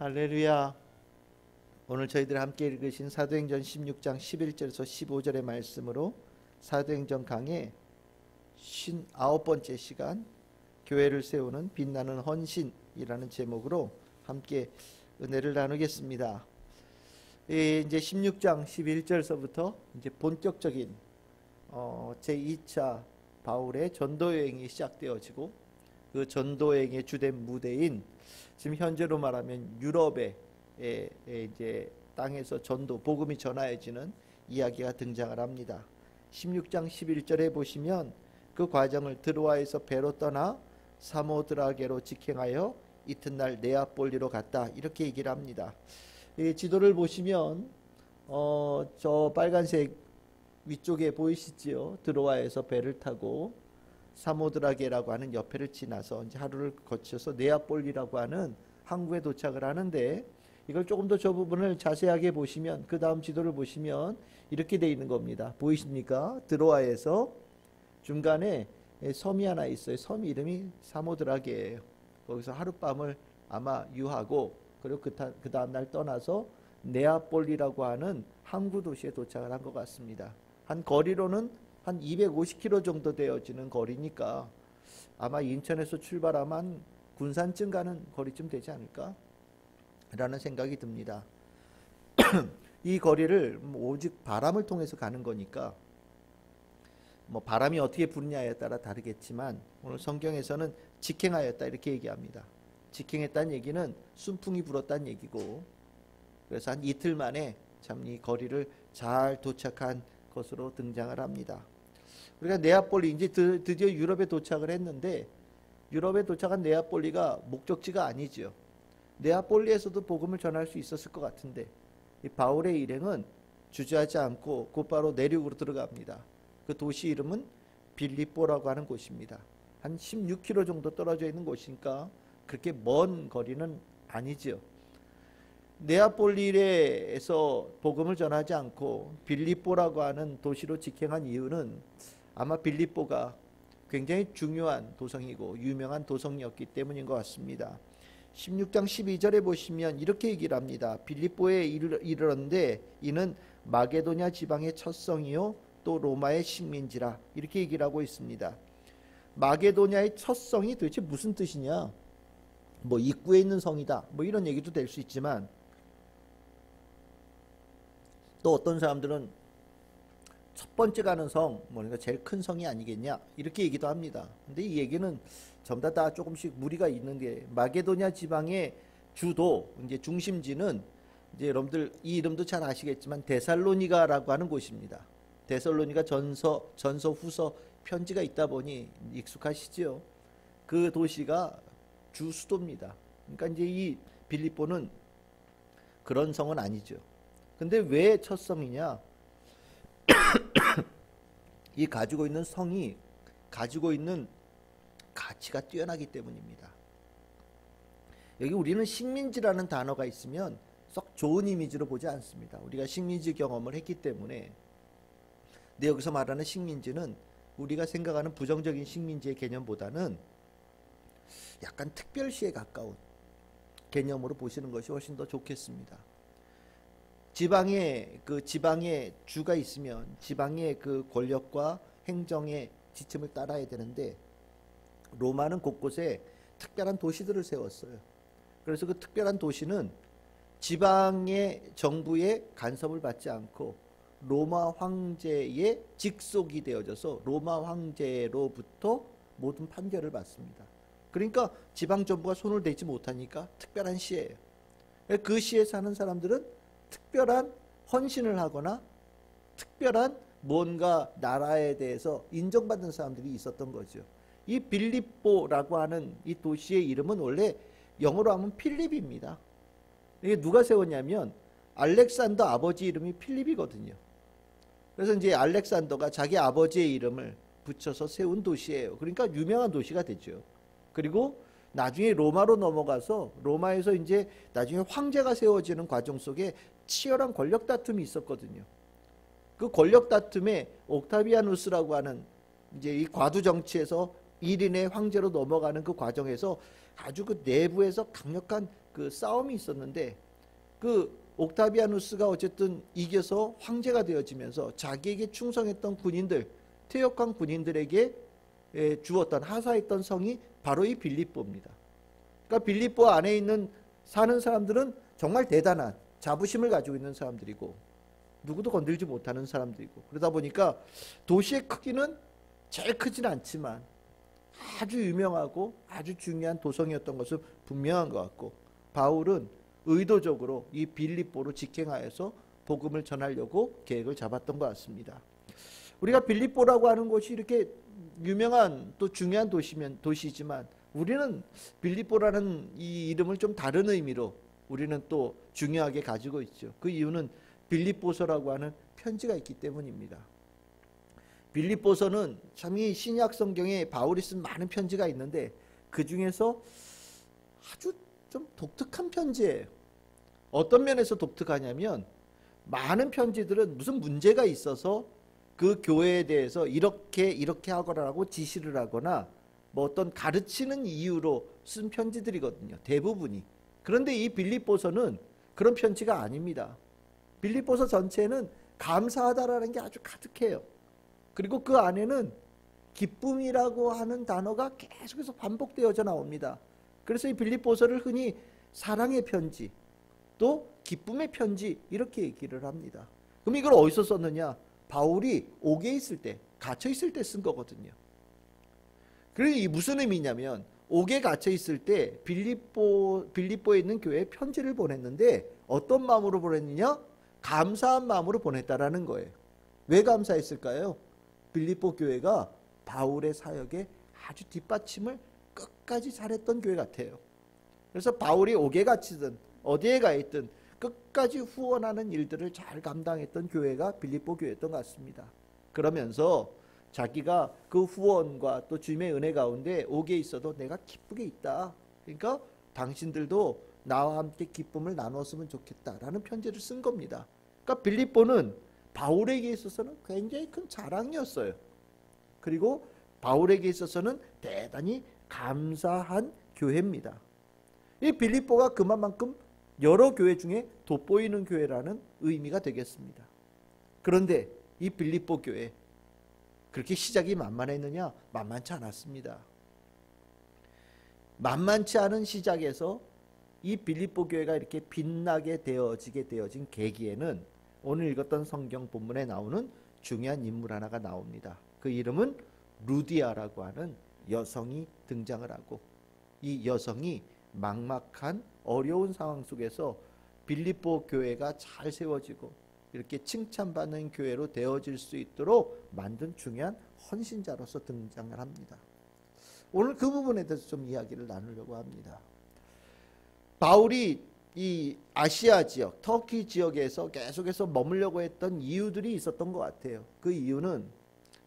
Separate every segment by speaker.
Speaker 1: 할렐루야. 오늘 저희들 함께 읽으신 사도행전 16장 11절에서 15절의 말씀으로 사도행전 강의 59번째 시간 교회를 세우는 빛나는 헌신이라는 제목으로 함께 은혜를 나누겠습니다. 이제 16장 11절서부터 이제 본격적인 제2차 바울의 전도여행이 시작되어지고 그 전도여행의 주된 무대인 지금 현재로 말하면 유럽의 이제 땅에서 전도 복음이 전하여지는 이야기가 등장을 합니다. 16장 11절에 보시면 그 과정을 드로아에서 배로 떠나 사모드라게로 직행하여 이튿날 네아폴리로 갔다, 이렇게 얘기를 합니다. 이 지도를 보시면 저 빨간색 위쪽에 보이시지요? 드로아에서 배를 타고 사모드라게라고 하는 옆에를 지나서 이제 하루를 거쳐서 네아폴리라고 하는 항구에 도착을 하는데, 이걸 조금 더 저 부분을 자세하게 보시면, 그 다음 지도를 보시면 이렇게 돼 있는 겁니다. 보이십니까? 드로아에서 중간에 섬이 하나 있어요. 섬 이름이 사모드라게예요. 거기서 하룻밤을 아마 유하고, 그리고 그 다음 날 떠나서 네아폴리라고 하는 항구 도시에 도착을 한 것 같습니다. 한 거리로는 한 250km 정도 되어지는 거리니까 아마 인천에서 출발하면 군산쯤 가는 거리쯤 되지 않을까 라는 생각이 듭니다. 이 거리를 오직 바람을 통해서 가는 거니까 뭐 바람이 어떻게 부느냐에 따라 다르겠지만 오늘 성경에서는 직행하였다, 이렇게 얘기합니다. 직행했다는 얘기는 순풍이 불었다는 얘기고, 그래서 한 이틀 만에 참 이 거리를 잘 도착한 것으로 등장을 합니다. 우리가 네아폴리, 이제 드디어 유럽에 도착을 했는데, 유럽에 도착한 네아폴리가 목적지가 아니죠. 네아폴리에서도 복음을 전할 수 있었을 것 같은데, 이 바울의 일행은 주저하지 않고 곧바로 내륙으로 들어갑니다. 그 도시 이름은 빌립보라고 하는 곳입니다. 한 16km 정도 떨어져 있는 곳이니까 그렇게 먼 거리는 아니죠. 네아폴리에서 복음을 전하지 않고 빌립보라고 하는 도시로 직행한 이유는 아마 빌립보가 굉장히 중요한 도성이고 유명한 도성이었기 때문인 것 같습니다. 16장 12절에 보시면 이렇게 얘기를 합니다. 빌립보에 이르렀는데 이는 마게도냐 지방의 첫 성이요 또 로마의 식민지라, 이렇게 얘기를 하고 있습니다. 마게도냐의 첫 성이 도대체 무슨 뜻이냐? 뭐 입구에 있는 성이다, 뭐 이런 얘기도 될 수 있지만, 또 어떤 사람들은 첫 번째 가는 성, 그러니까 제일 큰 성이 아니겠냐, 이렇게 얘기도 합니다. 근데 이 얘기는 전부 다 조금씩 무리가 있는 게, 마게도냐 지방의 주도, 이제 중심지는 이제 여러분들 이 이름도 잘 아시겠지만 데살로니가라고 하는 곳입니다. 데살로니가 전서 후서 편지가 있다 보니 익숙하시죠? 그 도시가 주 수도입니다. 그러니까 이제 이 빌립보는 그런 성은 아니죠. 근데 왜 첫 성이냐? 이 가지고 있는 성이 가지고 있는 가치가 뛰어나기 때문입니다. 여기 우리는 식민지라는 단어가 있으면 썩 좋은 이미지로 보지 않습니다. 우리가 식민지 경험을 했기 때문에. 근데 여기서 말하는 식민지는 우리가 생각하는 부정적인 식민지의 개념보다는 약간 특별시에 가까운 개념으로 보시는 것이 훨씬 더 좋겠습니다. 지방에 주가 있으면 지방의 그 권력과 행정의 지침을 따라야 되는데, 로마는 곳곳에 특별한 도시들을 세웠어요. 그래서 그 특별한 도시는 지방의 정부의 간섭을 받지 않고 로마 황제의 직속이 되어져서 로마 황제로부터 모든 판결을 받습니다. 그러니까 지방 정부가 손을 대지 못하니까 특별한 시예요. 그 시에 사는 사람들은 특별한 헌신을 하거나 특별한 뭔가 나라에 대해서 인정받는 사람들이 있었던 거죠. 이 빌립보라고 하는 이 도시의 이름은 원래 영어로 하면 필립입니다. 이게 누가 세웠냐면 알렉산더 아버지 이름이 필립이거든요. 그래서 이제 알렉산더가 자기 아버지의 이름을 붙여서 세운 도시예요. 그러니까 유명한 도시가 되죠. 그리고 나중에 로마로 넘어가서 로마에서 이제 나중에 황제가 세워지는 과정 속에 치열한 권력 다툼이 있었거든요. 그 권력 다툼에 옥타비아누스라고 하는 이제 이 과두 정치에서 1인의 황제로 넘어가는 그 과정에서 아주 그 내부에서 강력한 그 싸움이 있었는데, 그 옥타비아누스가 어쨌든 이겨서 황제가 되어지면서 자기에게 충성했던 군인들, 퇴역한 군인들에게 주었던, 하사했던 성이 바로 이 빌립보입니다. 그러니까 빌립보 안에 있는 사는 사람들은 정말 대단한 자부심을 가지고 있는 사람들이고 누구도 건들지 못하는 사람들이고, 그러다 보니까 도시의 크기는 제일 크진 않지만 아주 유명하고 아주 중요한 도성이었던 것은 분명한 것 같고, 바울은 의도적으로 이 빌립보로 직행하여서 복음을 전하려고 계획을 잡았던 것 같습니다. 우리가 빌립보라고 하는 곳이 이렇게 유명한 또 중요한 도시지만 우리는 빌립보라는 이 이름을 좀 다른 의미로 우리는 또 중요하게 가지고 있죠. 그 이유는 빌립보서라고 하는 편지가 있기 때문입니다. 빌립보서는 참 이 신약 성경에 바울이 쓴 많은 편지가 있는데 그 중에서 아주 좀 독특한 편지예요. 어떤 면에서 독특하냐면, 많은 편지들은 무슨 문제가 있어서 그 교회에 대해서 이렇게 하거라고 지시를 하거나 뭐 어떤 가르치는 이유로 쓴 편지들이거든요, 대부분이. 그런데 이 빌립보서는 그런 편지가 아닙니다. 빌립보서 전체는 감사하다라는 게 아주 가득해요. 그리고 그 안에는 기쁨이라고 하는 단어가 계속해서 반복되어져 나옵니다. 그래서 이 빌립보서를 흔히 사랑의 편지, 또 기쁨의 편지 이렇게 얘기를 합니다. 그럼 이걸 어디서 썼느냐? 바울이 옥에 있을 때, 갇혀 있을 때 쓴 거거든요. 그리고 이 무슨 의미냐면, 옥에 갇혀 있을 때 빌립보에 있는 교회에 편지를 보냈는데 어떤 마음으로 보냈느냐? 감사한 마음으로 보냈다라는 거예요. 왜 감사했을까요? 빌립보 교회가 바울의 사역에 아주 뒷받침을 끝까지 잘했던 교회 같아요. 그래서 바울이 옥에 갇히든 어디에 가 있든 끝까지 후원하는 일들을 잘 감당했던 교회가 빌립보 교회였던 것 같습니다. 그러면서 자기가 그 후원과 또 주님의 은혜 가운데 옥에 있어도 내가 기쁘게 있다, 그러니까 당신들도 나와 함께 기쁨을 나눴으면 좋겠다라는 편지를 쓴 겁니다. 그러니까 빌립보는 바울에게 있어서는 굉장히 큰 자랑이었어요. 그리고 바울에게 있어서는 대단히 감사한 교회입니다. 이 빌립보가 그만큼 여러 교회 중에 돋보이는 교회라는 의미가 되겠습니다. 그런데 이 빌립보 교회 그렇게 시작이 만만했느냐? 만만치 않았습니다. 만만치 않은 시작에서 이 빌립보 교회가 이렇게 빛나게 되어진 계기에는 오늘 읽었던 성경 본문에 나오는 중요한 인물 하나가 나옵니다. 그 이름은 루디아라고 하는 여성이 등장을 하고, 이 여성이 막막한 어려운 상황 속에서 빌립보 교회가 잘 세워지고 이렇게 칭찬받는 교회로 되어질 수 있도록 만든 중요한 헌신자로서 등장을 합니다. 오늘 그 부분에 대해서 좀 이야기를 나누려고 합니다. 바울이 이 아시아 지역, 터키 지역에서 계속해서 머물려고 했던 이유들이 있었던 것 같아요. 그 이유는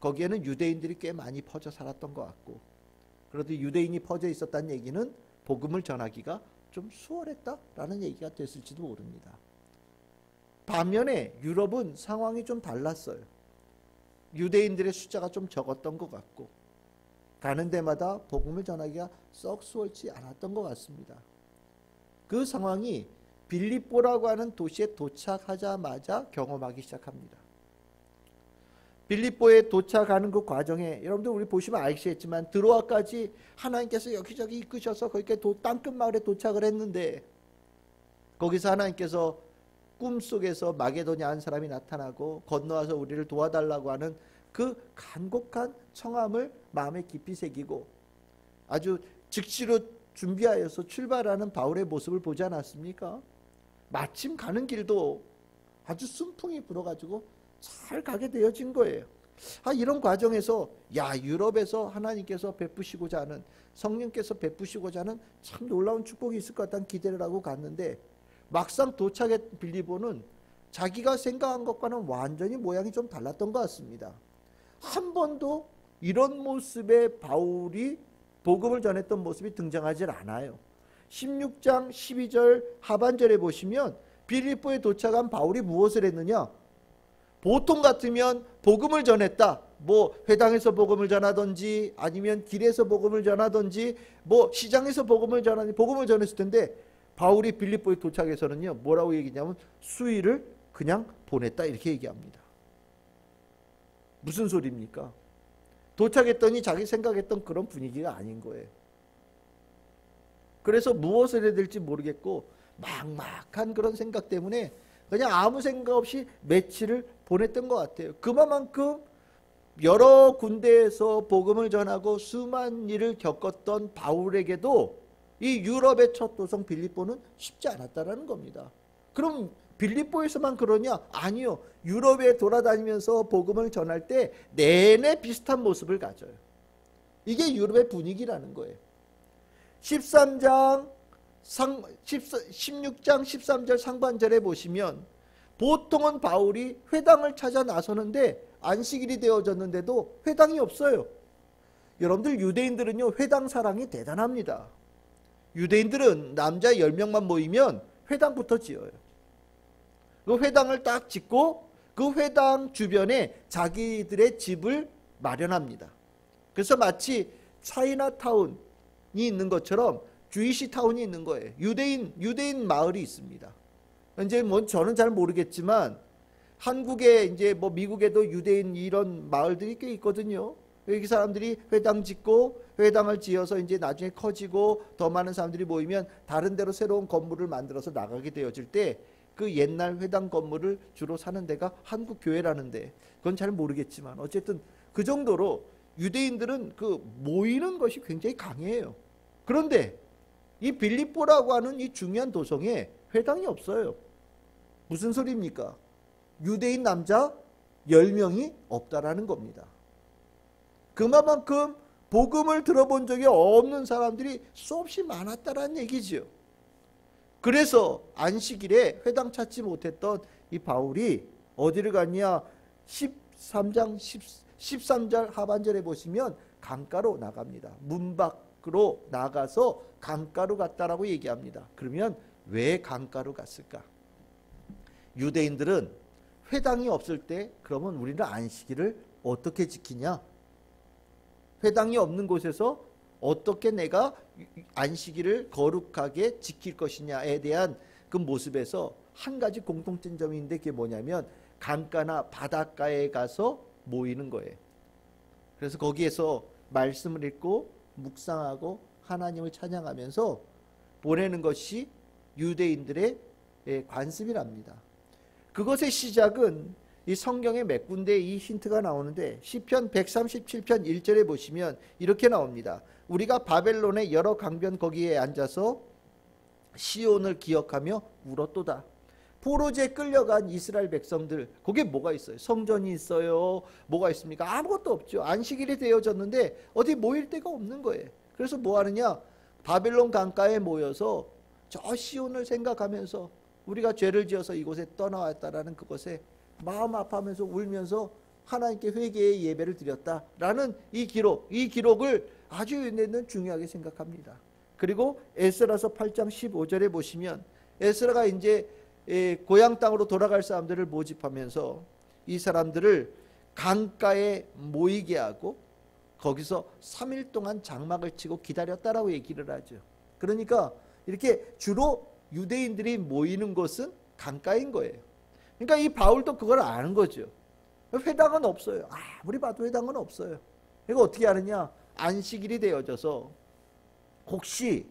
Speaker 1: 거기에는 유대인들이 꽤 많이 퍼져 살았던 것 같고, 그래도 유대인이 퍼져 있었다는 얘기는 복음을 전하기가 좀 수월했다라는 얘기가 됐을지도 모릅니다. 반면에 유럽은 상황이 좀 달랐어요. 유대인들의 숫자가 좀 적었던 것 같고, 가는 데마다 복음을 전하기가 썩 수월치 않았던 것 같습니다. 그 상황이 빌립보라고 하는 도시에 도착하자마자 경험하기 시작합니다. 빌립보에 도착하는 그 과정에 여러분들 우리 보시면 아시겠지만 드로아까지 하나님께서 여기저기 이끄셔서 거기에 땅끝 마을에 도착을 했는데, 거기서 하나님께서 꿈속에서 마게도냐 한 사람이 나타나고 건너와서 우리를 도와달라고 하는 그 간곡한 청함을 마음에 깊이 새기고 아주 즉시로 준비하여서 출발하는 바울의 모습을 보지 않았습니까? 마침 가는 길도 아주 순풍이 불어가지고 잘 가게 되어진 거예요. 이런 과정에서 유럽에서 하나님께서 베푸시고자 하는, 성령께서 베푸시고자 하는 참 놀라운 축복이 있을 것 같다는 기대를 하고 갔는데, 막상 도착한 빌립보는 자기가 생각한 것과는 완전히 모양이 좀 달랐던 것 같습니다. 한 번도 이런 모습의 바울이 복음을 전했던 모습이 등장하지 않아요. 16장 12절 하반절에 보시면 빌립보에 도착한 바울이 무엇을 했느냐? 보통 같으면 복음을 전했다, 뭐 회당에서 복음을 전하든지 아니면 길에서 복음을 전하든지 뭐 시장에서 복음을 전했을 텐데 바울이 빌립보에 도착해서는요 뭐라고 얘기냐면 수일을 그냥 보냈다 이렇게 얘기합니다. 무슨 소리입니까? 도착했더니 자기 생각했던 그런 분위기가 아닌 거예요. 그래서 무엇을 해야 될지 모르겠고 막막한 그런 생각 때문에 그냥 아무 생각 없이 며칠을 보냈던 것 같아요. 그만큼 여러 군데에서 복음을 전하고 수많은 일을 겪었던 바울에게도 이 유럽의 첫 도성 빌립보는 쉽지 않았다라는 겁니다. 그럼 빌립보에서만 그러냐? 아니요. 유럽에 돌아다니면서 복음을 전할 때 내내 비슷한 모습을 가져요. 이게 유럽의 분위기라는 거예요. 16장 13절 상반절에 보시면 보통은 바울이 회당을 찾아 나서는데 안식일이 되어졌는데도 회당이 없어요. 여러분들 유대인들은요 회당 사랑이 대단합니다. 유대인들은 남자 10명만 모이면 회당부터 지어요. 그 회당을 딱 짓고 그 회당 주변에 자기들의 집을 마련합니다. 그래서 마치 차이나타운이 있는 것처럼 주이시 타운이 있는 거예요. 유대인 마을이 있습니다. 이제 뭐 저는 잘 모르겠지만 한국에 이제 뭐 미국에도 유대인 이런 마을들이 꽤 있거든요. 여기 사람들이 회당 짓고 회당을 지어서 이제 나중에 커지고 더 많은 사람들이 모이면 다른 데로 새로운 건물을 만들어서 나가게 되어질 때 그 옛날 회당 건물을 주로 사는 데가 한국 교회라는데 그건 잘 모르겠지만 어쨌든 그 정도로 유대인들은 그 모이는 것이 굉장히 강해요. 그런데 이 빌립보라고 하는 이 중요한 도성에 회당이 없어요. 무슨 소리입니까? 유대인 남자 10명이 없다라는 겁니다. 그만큼 복음을 들어본 적이 없는 사람들이 수없이 많았다라는 얘기죠. 그래서 안식일에 회당 찾지 못했던 이 바울이 어디를 갔냐? 13절 하반절에 보시면 강가로 나갑니다. 문 밖으로 나가서 강가로 갔다라고 얘기합니다. 그러면 왜 강가로 갔을까? 유대인들은 회당이 없을 때 그러면 우리는 안식일을 어떻게 지키냐? 회당이 없는 곳에서 어떻게 내가 안식일을 거룩하게 지킬 것이냐에 대한 그 모습에서 한 가지 공통점이 있는데 그게 뭐냐면 강가나 바닷가에 가서 모이는 거예요. 그래서 거기에서 말씀을 읽고 묵상하고 하나님을 찬양하면서 보내는 것이 유대인들의 관습이랍니다. 그것의 시작은 이 성경에 몇 군데 이 힌트가 나오는데 시편 137편 1절에 보시면 이렇게 나옵니다. 우리가 바벨론의 여러 강변 거기에 앉아서 시온을 기억하며 울었도다. 포로지에 끌려간 이스라엘 백성들 거기에 뭐가 있어요? 성전이 있어요? 뭐가 있습니까? 아무것도 없죠. 안식일이 되어졌는데 어디 모일 데가 없는 거예요. 그래서 뭐 하느냐? 바벨론 강가에 모여서 저 시온을 생각하면서 우리가 죄를 지어서 이곳에 떠나왔다라는 그것에 마음 아파하면서 울면서 하나님께 회개의 예배를 드렸다라는 이 기록을 아주 얘네는 중요하게 생각합니다. 그리고 에스라서 8장 15절에 보시면 에스라가 이제 고향 땅으로 돌아갈 사람들을 모집하면서 이 사람들을 강가에 모이게 하고 거기서 3일 동안 장막을 치고 기다렸다라고 얘기를 하죠. 그러니까 이렇게 주로 유대인들이 모이는 곳은 강가인 거예요. 그러니까 이 바울도 그걸 아는 거죠. 회당은 없어요. 아무리 봐도 회당은 없어요. 이거 어떻게 하느냐? 안식일이 되어져서 혹시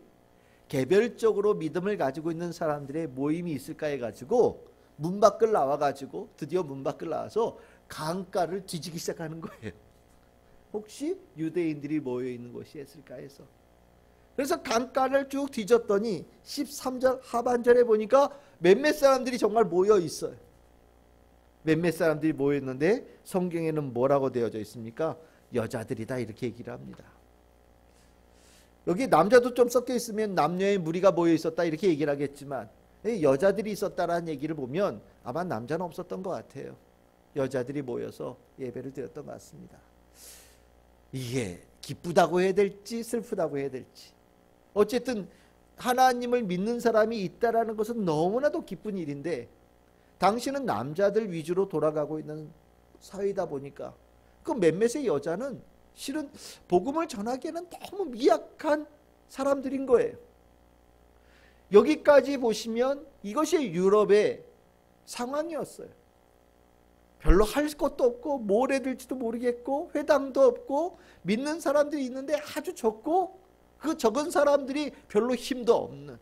Speaker 1: 개별적으로 믿음을 가지고 있는 사람들의 모임이 있을까 해가지고 문 밖을 나와가지고 드디어 문 밖을 나와서 강가를 뒤지기 시작하는 거예요. 혹시 유대인들이 모여있는 곳이 있을까 해서. 그래서 강가를 쭉 뒤졌더니 13절 하반절에 보니까 몇몇 사람들이 정말 모여 있어요. 몇몇 사람들이 모여 있는데 성경에는 뭐라고 되어져 있습니까? 여자들이다 이렇게 얘기를 합니다. 여기 남자도 좀 섞여 있으면 남녀의 무리가 모여 있었다 이렇게 얘기를 하겠지만 여자들이 있었다라는 얘기를 보면 아마 남자는 없었던 것 같아요. 여자들이 모여서 예배를 드렸던 것 같습니다. 이게 기쁘다고 해야 될지 슬프다고 해야 될지 어쨌든 하나님을 믿는 사람이 있다라는 것은 너무나도 기쁜 일인데 당시는 남자들 위주로 돌아가고 있는 사회이다 보니까 그 몇몇의 여자는 실은 복음을 전하기에는 너무 미약한 사람들인 거예요. 여기까지 보시면 이것이 유럽의 상황이었어요. 별로 할 것도 없고 뭘 해야 될지도 모르겠고 회당도 없고 믿는 사람들이 있는데 아주 적고 그 적은 사람들이 별로 힘도 없는,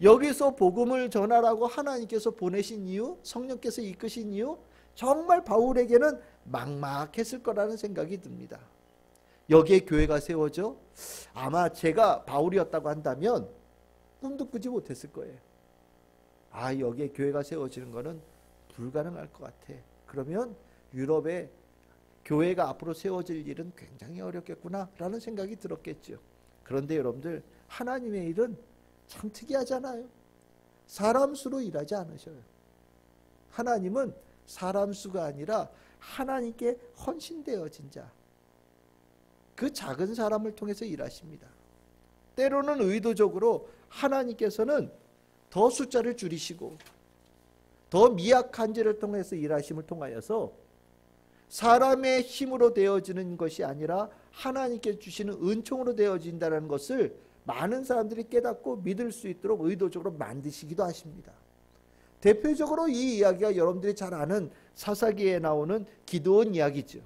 Speaker 1: 여기서 복음을 전하라고 하나님께서 보내신 이유, 성령께서 이끄신 이유, 정말 바울에게는 막막했을 거라는 생각이 듭니다. 여기에 교회가 세워져 아마 제가 바울이었다고 한다면 꿈도 꾸지 못했을 거예요. 아, 여기에 교회가 세워지는 거는 불가능할 것 같아. 그러면 유럽에 교회가 앞으로 세워질 일은 굉장히 어렵겠구나 라는 생각이 들었겠죠. 그런데 여러분들, 하나님의 일은 참 특이하잖아요. 사람 수로 일하지 않으셔요. 하나님은 사람 수가 아니라 하나님께 헌신되어진 자, 그 작은 사람을 통해서 일하십니다. 때로는 의도적으로 하나님께서는 더 숫자를 줄이시고 더 미약한 자를 통해서 일하심을 통하여서 사람의 힘으로 되어지는 것이 아니라 하나님께 주시는 은총으로 되어진다는 것을 많은 사람들이 깨닫고 믿을 수 있도록 의도적으로 만드시기도 하십니다. 대표적으로 이 이야기가 여러분들이 잘 아는 사사기에 나오는 기드온 이야기죠.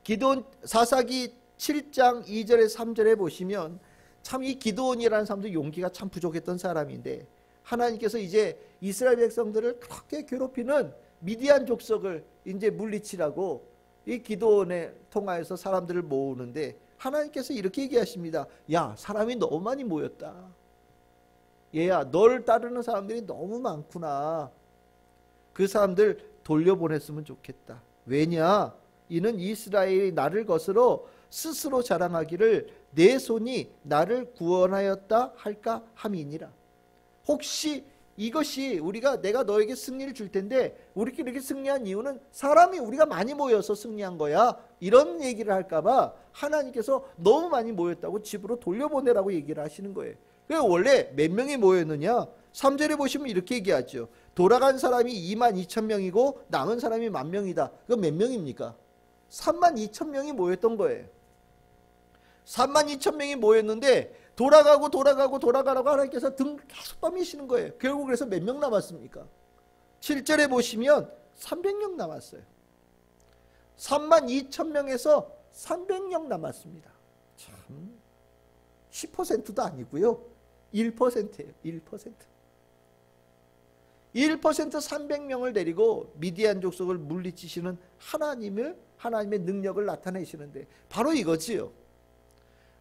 Speaker 1: 기드온, 사사기 7장 2절에 3절에 보시면 참 이 기드온이라는 사람도 용기가 참 부족했던 사람인데, 하나님께서 이제 이스라엘 백성들을 그렇게 괴롭히는 미디안 족속을 이제 물리치라고 이 기드온에 통하여서 사람들을 모으는데, 하나님께서 이렇게 얘기하십니다. 야, 사람이 너무 많이 모였다. 얘야, 널 따르는 사람들이 너무 많구나. 그 사람들 돌려보냈으면 좋겠다. 왜냐? 이는 이스라엘이 나를 거스러 스스로 자랑하기를 내 손이 나를 구원하였다 할까 함이니라. 혹시 이것이 내가 너에게 승리를 줄 텐데 우리끼리 이렇게 승리한 이유는 사람이 우리가 많이 모여서 승리한 거야, 이런 얘기를 할까봐 하나님께서 너무 많이 모였다고 집으로 돌려보내라고 얘기를 하시는 거예요. 원래 몇 명이 모였느냐? 3절에 보시면 이렇게 얘기하죠. 돌아간 사람이 22,000명이고 남은 사람이 10,000명이다. 그건 몇 명입니까? 32,000명이 모였던 거예요. 32,000명이 모였는데 돌아가라고 하나님께서 등 계속 떠미시는 거예요. 결국 그래서 몇 명 남았습니까? 7절에 보시면 300명 남았어요. 32,000명에서 300명 남았습니다. 참 10%도 아니고요. 1%예요. 1%. 1% 300명을 데리고 미디안 족속을 물리치시는 하나님의 능력을 나타내시는데 바로 이거지요.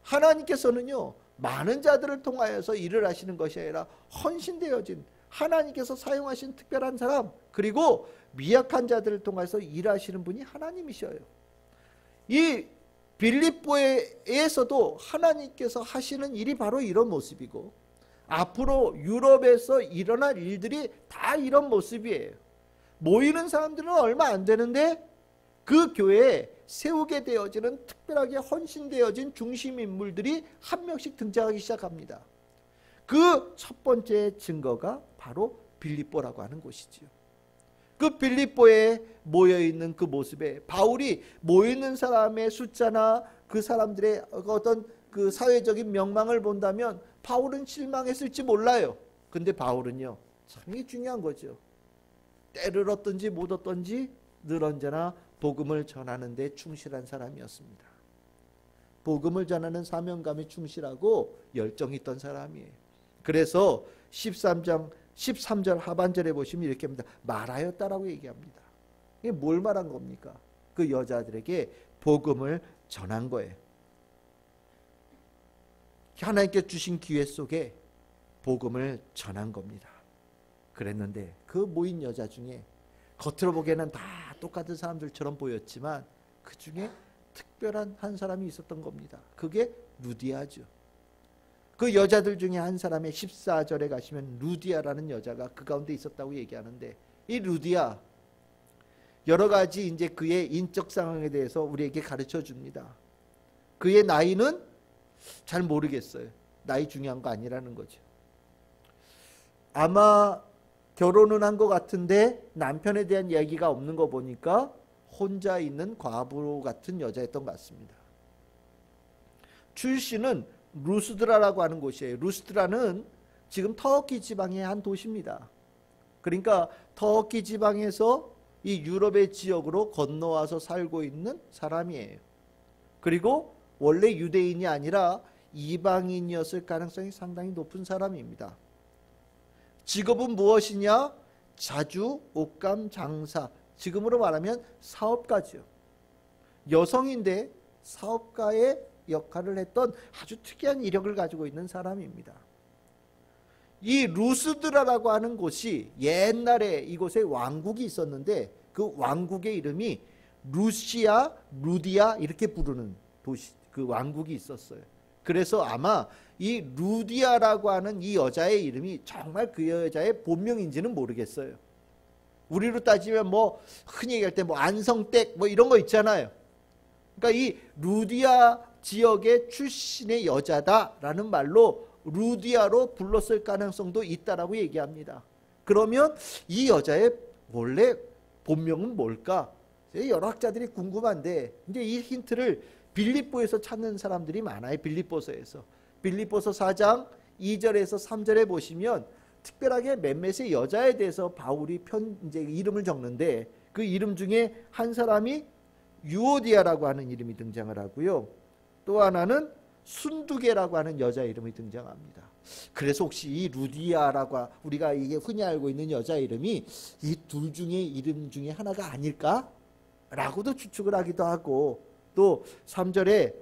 Speaker 1: 하나님께서는요, 많은 자들을 통하여서 일을 하시는 것이 아니라 헌신되어진 하나님께서 사용하신 특별한 사람, 그리고 미약한 자들을 통해서 일하시는 분이 하나님이셔요. 이 빌립보에서도 하나님께서 하시는 일이 바로 이런 모습이고, 앞으로 유럽에서 일어날 일들이 다 이런 모습이에요. 모이는 사람들은 얼마 안 되는데 그 교회에 세우게 되어지는 특별하게 헌신되어진 중심 인물들이 한 명씩 등장하기 시작합니다. 그 첫 번째 증거가 바로 빌립보라고 하는 곳이지요. 그 빌립보에 모여있는 그 모습에 바울이 모이는 사람의 숫자나 그 사람들의 어떤 그 사회적인 명망을 본다면 바울은 실망했을지 몰라요. 근데 바울은요, 참 이게 중요한 거죠. 때를 얻든지 못 얻든지 늘 언제나 복음을 전하는 데 충실한 사람이었습니다. 복음을 전하는 사명감에 충실하고 열정이 있던 사람이에요. 그래서 13절 하반절에 보시면 이렇게 합니다. 말하였다라고 얘기합니다. 이게 뭘 말한 겁니까? 그 여자들에게 복음을 전한 거예요. 하나님께 주신 기회 속에 복음을 전한 겁니다. 그랬는데 그 모인 여자 중에 겉으로 보기에는 다 똑같은 사람들처럼 보였지만 그 중에 특별한 한 사람이 있었던 겁니다. 그게 루디아죠. 그 여자들 중에 한 사람의 14절에 가시면 루디아라는 여자가 그 가운데 있었다고 얘기하는데, 이 루디아 여러 가지 이제 그의 인적 상황에 대해서 우리에게 가르쳐 줍니다. 그의 나이는 잘 모르겠어요. 나이 중요한 거 아니라는 거죠. 아마 결혼은 한 것 같은데 남편에 대한 이야기가 없는 거 보니까 혼자 있는 과부 같은 여자였던 것 같습니다. 출신은 루스드라라고 하는 곳이에요. 루스드라는 지금 터키 지방의 한 도시입니다. 그러니까 터키 지방에서 이 유럽의 지역으로 건너와서 살고 있는 사람이에요. 그리고 원래 유대인이 아니라 이방인이었을 가능성이 상당히 높은 사람입니다. 직업은 무엇이냐? 자주, 옷감, 장사, 지금으로 말하면 사업가죠. 여성인데 사업가의 역할을 했던 아주 특이한 이력을 가지고 있는 사람입니다. 이 루스드라라고 하는 곳이 옛날에 이곳에 왕국이 있었는데 그 왕국의 이름이 루시아, 루디아 이렇게 부르는 도시, 그 왕국이 있었어요. 그래서 아마 이 루디아라고 하는 이 여자의 이름이 정말 그 여자의 본명인지는 모르겠어요. 우리로 따지면 뭐 흔히 얘기할 때 뭐 안성댁 뭐 이런 거 있잖아요. 그러니까 이 루디아 지역의 출신의 여자다라는 말로 루디아로 불렀을 가능성도 있다라고 얘기합니다. 그러면 이 여자의 원래 본명은 뭘까? 여러 학자들이 궁금한데 이제 이 힌트를 빌립보에서 찾는 사람들이 많아요. 빌립보서에서. 빌립보서 4장 2절에서 3절에 보시면 특별하게 몇몇의 여자에 대해서 바울이 이제 이름을 적는데 그 이름 중에 한 사람이 유오디아라고 하는 이름이 등장을 하고요. 또 하나는 순두개라고 하는 여자 이름이 등장합니다. 그래서 혹시 이 루디아라고 우리가 이게 흔히 알고 있는 여자 이름이 이 둘 중에 이름 중에 하나가 아닐까? 라고도 추측을 하기도 하고 또 3절에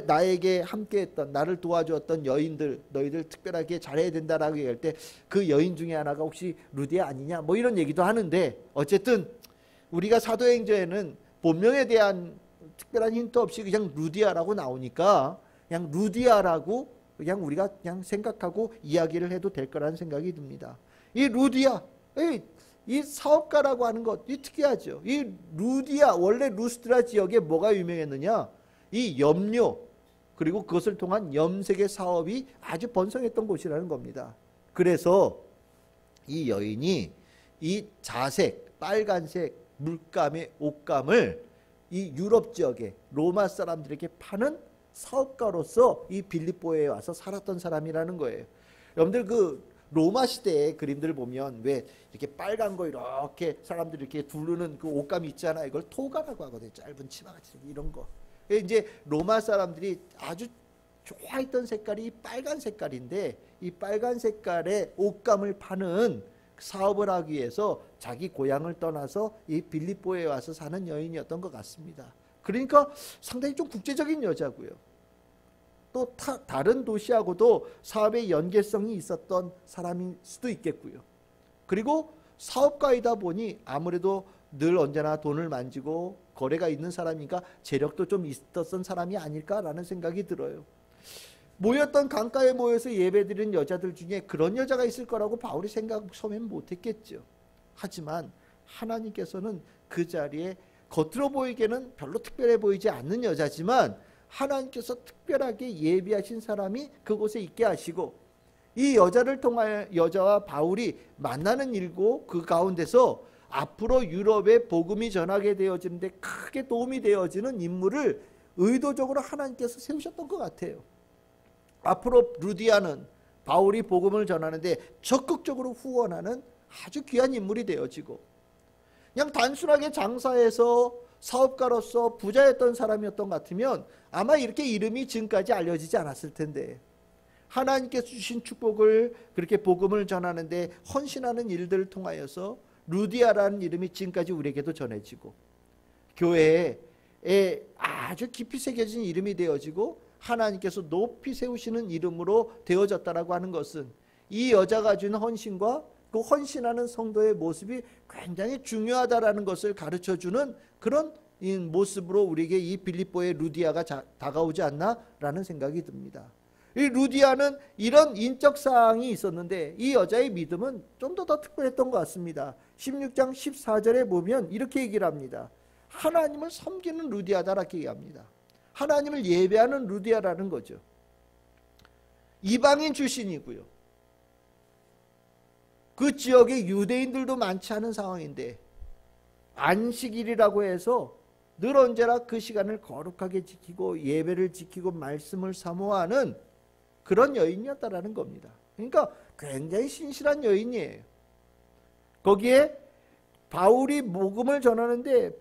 Speaker 1: 나에게 함께했던 나를 도와주었던 여인들 너희들 특별하게 잘해야 된다라고 얘기할 때 그 여인 중에 하나가 혹시 루디아 아니냐 뭐 이런 얘기도 하는데 어쨌든 우리가 사도행전에는 본명에 대한 특별한 힌트 없이 그냥 루디아라고 나오니까 그냥 루디아라고 그냥 우리가 그냥 생각하고 이야기를 해도 될 거라는 생각이 듭니다. 이 루디아 이 사업가라고 하는 것 이 특이하죠. 이 루디아 원래 루스드라 지역에 뭐가 유명했느냐? 이 염료 그리고 그것을 통한 염색의 사업이 아주 번성했던 곳이라는 겁니다. 그래서 이 여인이 이 자색 빨간색 물감의 옷감을 이 유럽 지역에 로마 사람들에게 파는 사업가로서 이 빌립보에 와서 살았던 사람이라는 거예요. 여러분들 그 로마 시대의 그림들 보면 왜 이렇게 빨간 거 이렇게 사람들이 이렇게 두르는 그 옷감이 있잖아요. 이걸 토가라고 하거든요. 짧은 치마같이 이런 거. 이제 로마 사람들이 아주 좋아했던 색깔이 이 빨간 색깔인데 이 빨간 색깔의 옷감을 파는 사업을 하기 위해서 자기 고향을 떠나서 이 빌립보에 와서 사는 여인이었던 것 같습니다. 그러니까 상당히 좀 국제적인 여자고요. 또 다른 도시하고도 사업의 연계성이 있었던 사람일 수도 있겠고요. 그리고 사업가이다 보니 아무래도 늘 언제나 돈을 만지고 거래가 있는 사람이니까 재력도 좀 있었던 사람이 아닐까라는 생각이 들어요. 모였던 강가에 모여서 예배드리는 여자들 중에 그런 여자가 있을 거라고 바울이 처음엔 못했겠죠. 하지만 하나님께서는 그 자리에 겉으로 보이기에는 별로 특별해 보이지 않는 여자지만 하나님께서 특별하게 예비하신 사람이 그곳에 있게 하시고 이 여자를 통하여 여자와 바울이 만나는 일고 그 가운데서 앞으로 유럽에 복음이 전하게 되어지는데 크게 도움이 되어지는 인물을 의도적으로 하나님께서 세우셨던 것 같아요. 앞으로 루디아는 바울이 복음을 전하는데 적극적으로 후원하는 아주 귀한 인물이 되어지고 그냥 단순하게 장사해서 사업가로서 부자였던 사람이었던 것 같으면 아마 이렇게 이름이 지금까지 알려지지 않았을 텐데 하나님께서 주신 축복을 그렇게 복음을 전하는데 헌신하는 일들을 통하여서 루디아라는 이름이 지금까지 우리에게도 전해지고 교회에 아주 깊이 새겨진 이름이 되어지고 하나님께서 높이 세우시는 이름으로 되어졌다라고 하는 것은 이 여자가 준 헌신과 그 헌신하는 성도의 모습이 굉장히 중요하다라는 것을 가르쳐주는 그런 모습으로 우리에게 이 빌립보의 루디아가 다가오지 않나라는 생각이 듭니다. 이 루디아는 이런 인적 사항이 있었는데 이 여자의 믿음은 좀 더 특별했던 것 같습니다. 16장 14절에 보면 이렇게 얘기를 합니다. 하나님을 섬기는 루디아다라고 얘기합니다. 하나님을 예배하는 루디아라는 거죠. 이방인 출신이고요. 그 지역에 유대인들도 많지 않은 상황인데 안식일이라고 해서 늘 언제나 그 시간을 거룩하게 지키고 예배를 지키고 말씀을 사모하는 그런 여인이었다라는 겁니다. 그러니까 굉장히 신실한 여인이에요. 거기에 바울이 복음을 전하는데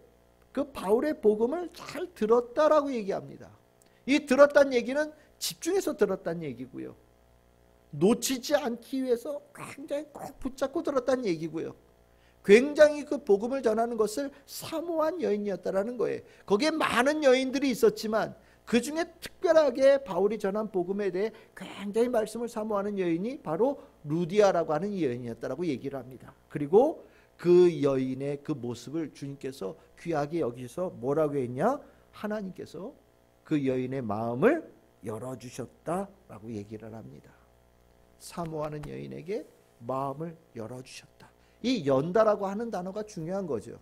Speaker 1: 그 바울의 복음을 잘 들었다라고 얘기합니다. 이 들었다는 얘기는 집중해서 들었다는 얘기고요. 놓치지 않기 위해서 굉장히 꼭 붙잡고 들었다는 얘기고요. 굉장히 그 복음을 전하는 것을 사모한 여인이었다라는 거예요. 거기에 많은 여인들이 있었지만 그 중에 특별하게 바울이 전한 복음에 대해 굉장히 말씀을 사모하는 여인이 바로 루디아라고 하는 이 여인이었다라고 얘기를 합니다. 그리고 그 여인의 그 모습을 주님께서 귀하게 여기셔서 뭐라고 했냐? 하나님께서 그 여인의 마음을 열어주셨다라고 얘기를 합니다. 사모하는 여인에게 마음을 열어주셨다. 이 연다라고 하는 단어가 중요한 거죠.